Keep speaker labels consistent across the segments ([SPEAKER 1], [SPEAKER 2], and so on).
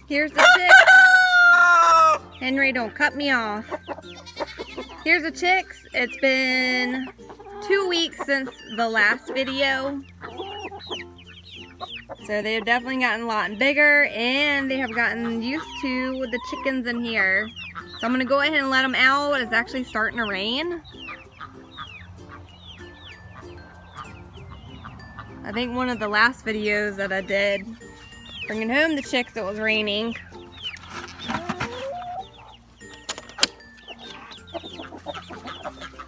[SPEAKER 1] Here's the chick. Henry, don't cut me off. Here's the chicks. It's been 2 weeks since the last video. So they've definitely gotten a lot bigger, and they have gotten used to the chickens in here. So I'm gonna go ahead and let them out. It's actually starting to rain. I think one of the last videos that I did, bringing home the chicks, it was raining.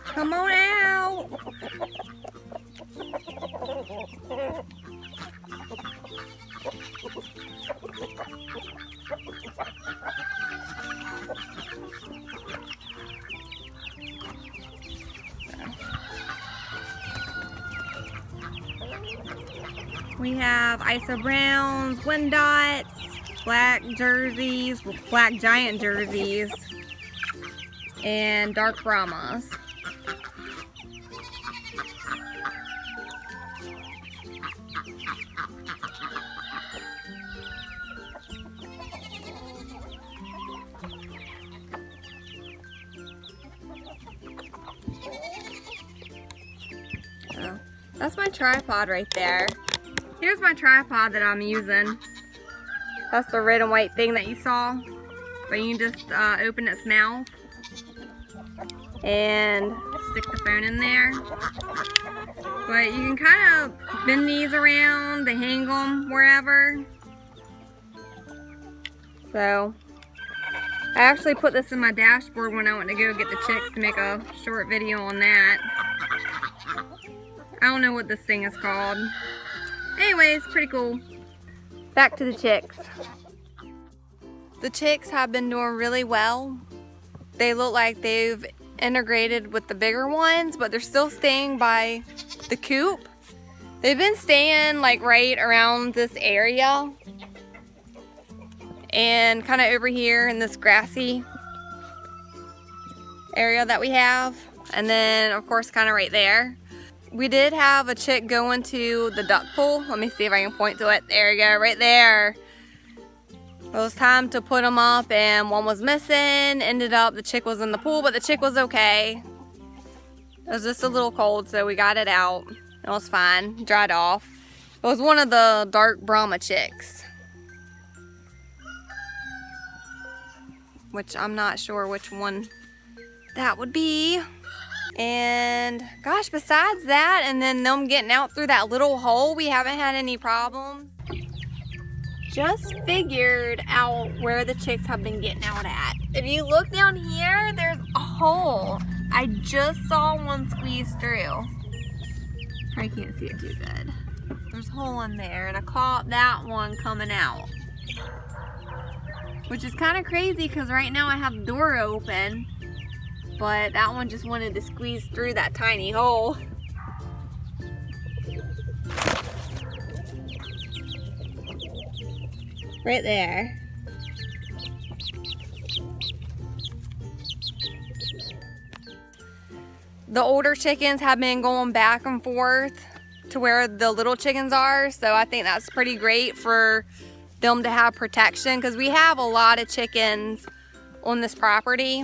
[SPEAKER 1] Come on out. We have ISO browns, wind dots, black jerseys, black giant jerseys, and dark Brahmas. So, that's my tripod right there. Here's my tripod that I'm using. That's the red and white thing that you saw. But you can just open its mouth and stick the phone in there. But you can kind of bend these around to hang them wherever. So I actually put this in my dashboard when I went to go get the chicks to make a short video on that. I don't know what this thing is called. Anyways, pretty cool. Back to the chicks. The chicks have been doing really well. They look like they've integrated with the bigger ones, but they're still staying by the coop. They've been staying like right around this area and kind of over here in this grassy area that we have, and then of course kind of right there. We did have a chick go into the duck pool. Let me see if I can point to it. There you go, right there. It was time to put them up and one was missing. Ended up the chick was in the pool, but the chick was okay. It was just a little cold, so we got it out. It was fine, dried off. It was one of the dark Brahma chicks, which I'm not sure which one that would be. And gosh, besides that, and then them getting out through that little hole, we haven't had any problems. Just figured out where the chicks have been getting out at. If you look down here, there's a hole. I just saw one squeeze through. I can't see it too good. There's a hole in there, and I caught that one coming out. Which is kind of crazy because right now I have the door open. But that one just wanted to squeeze through that tiny hole. Right there. The older chickens have been going back and forth to where the little chickens are, so I think that's pretty great for them to have protection, because we have a lot of chickens on this property.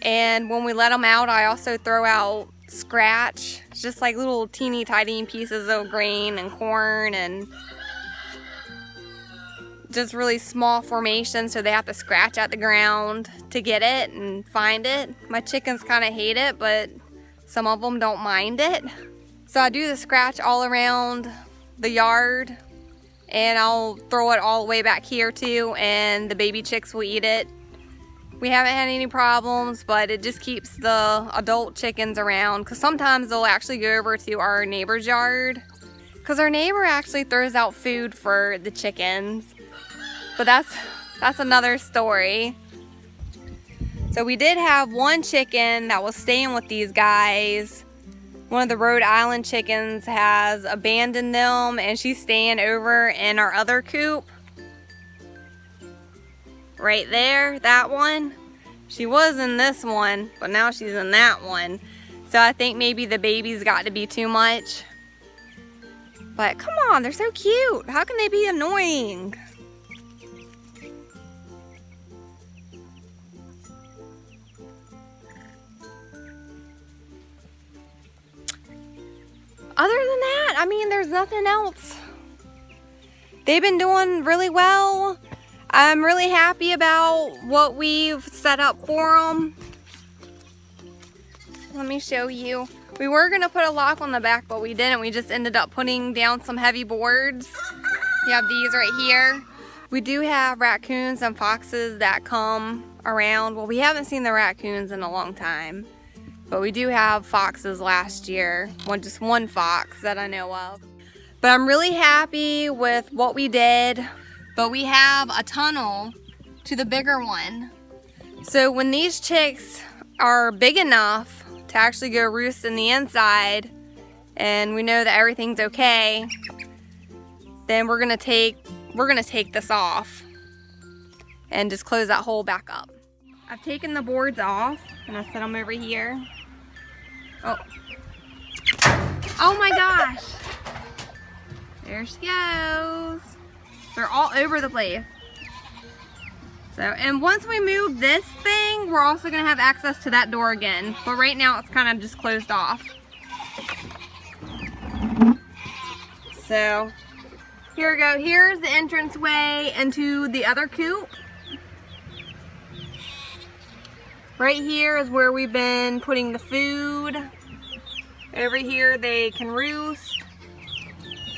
[SPEAKER 1] And when we let them out, I also throw out scratch. It's just like little teeny tiny pieces of grain and corn and just really small formations, so they have to scratch at the ground to get it and find it. My chickens kind of hate it, but some of them don't mind it. So I do the scratch all around the yard, and I'll throw it all the way back here too, and the baby chicks will eat it. We haven't had any problems, but it just keeps the adult chickens around, because sometimes they'll actually go over to our neighbor's yard, because our neighbor actually throws out food for the chickens. But that's another story. So we did have one chicken that was staying with these guys. One of the Rhode Island chickens has abandoned them, and she's staying over in our other coop. Right there, that one. She was in this one, but now she's in that one. So I think maybe the babies got to be too much. But come on, they're so cute. How can they be annoying? I mean, there's nothing else. They've been doing really well. I'm really happy about what we've set up for them. Let me show you. We were gonna put a lock on the back, but we didn't. We just ended up putting down some heavy boards. You have these right here. We do have raccoons and foxes that come around. Well, we haven't seen the raccoons in a long time, but we do have foxes last year. Just one fox that I know of. But I'm really happy with what we did. But we have a tunnel to the bigger one. So when these chicks are big enough to actually go roost in the inside, and we know that everything's okay, then we're gonna take this off and just close that hole back up. I've taken the boards off and I set them over here. Oh my gosh! There she goes. They're all over the place. So, and once we move this thing, we're also gonna have access to that door again. But right now it's kind of just closed off. So, here we go. Here's the entranceway into the other coop. Right here is where we've been putting the food. Over here they can roost.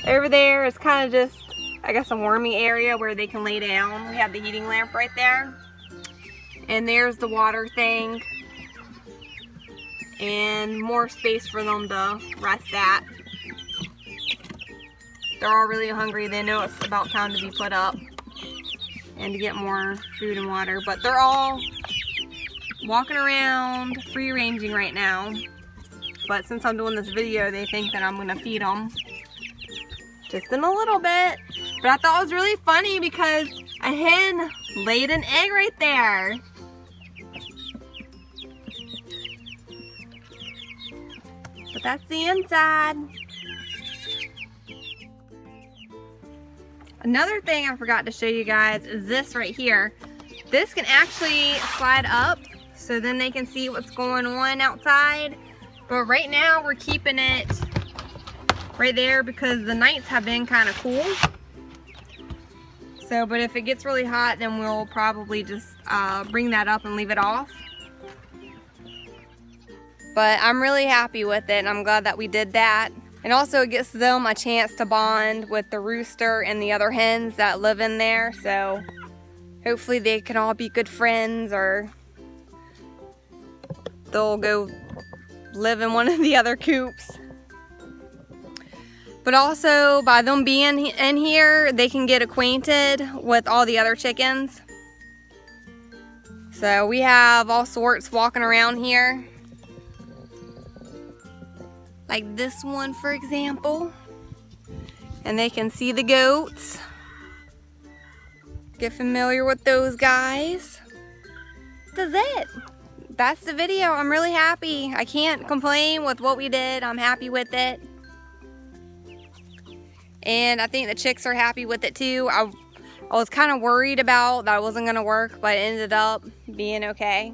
[SPEAKER 1] Over there is kind of just, I guess, a warming area where they can lay down. We have the heating lamp right there. And there's the water thing. And more space for them to rest at. They're all really hungry. They know it's about time to be put up and to get more food and water. But they're all walking around, free ranging right now. But since I'm doing this video, they think that I'm gonna feed them just in a little bit. But I thought it was really funny because a hen laid an egg right there. But that's the inside. Another thing I forgot to show you guys is this right here. This can actually slide up so then they can see what's going on outside. But right now we're keeping it right there because the nights have been kind of cool. So, but if it gets really hot, then we'll probably just bring that up and leave it off. But I'm really happy with it, and I'm glad that we did that. And also it gives them a chance to bond with the rooster and the other hens that live in there. So hopefully they can all be good friends, or they'll go live in one of the other coops. But also by them being in here, they can get acquainted with all the other chickens. So we have all sorts walking around here. Like this one, for example. And they can see the goats. Get familiar with those guys. That's it. That's the video. I'm really happy. I can't complain with what we did. I'm happy with it. And I think the chicks are happy with it too. I was kind of worried about that it wasn't going to work, but it ended up being okay.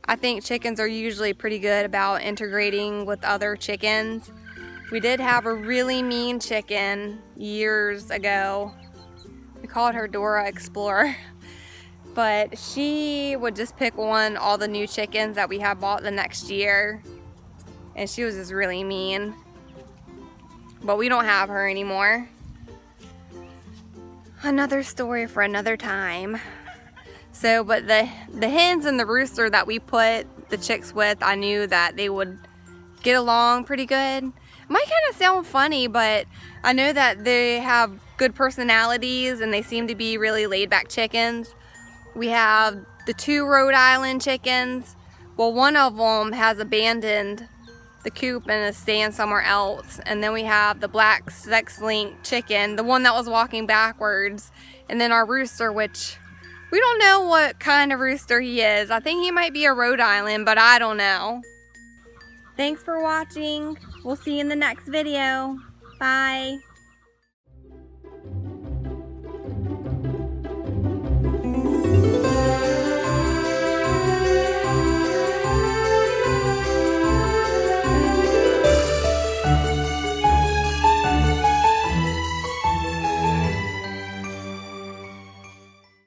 [SPEAKER 1] I think chickens are usually pretty good about integrating with other chickens. We did have a really mean chicken years ago. We called her Dora Explorer. But she would just pick on all the new chickens that we had bought the next year. And she was just really mean. But we don't have her anymore. Another story for another time. So, but the hens and the rooster that we put the chicks with, I knew that they would get along pretty good. It might kind of sound funny, but I know that they have good personalities and they seem to be really laid back chickens. We have the 2 Rhode Island chickens. Well, one of them has abandoned the coop and is staying somewhere else. And then we have the black sex-linked chicken, the one that was walking backwards. And then our rooster, which we don't know what kind of rooster he is. I think he might be a Rhode Island, but I don't know. Thanks for watching. We'll see you in the next video. Bye.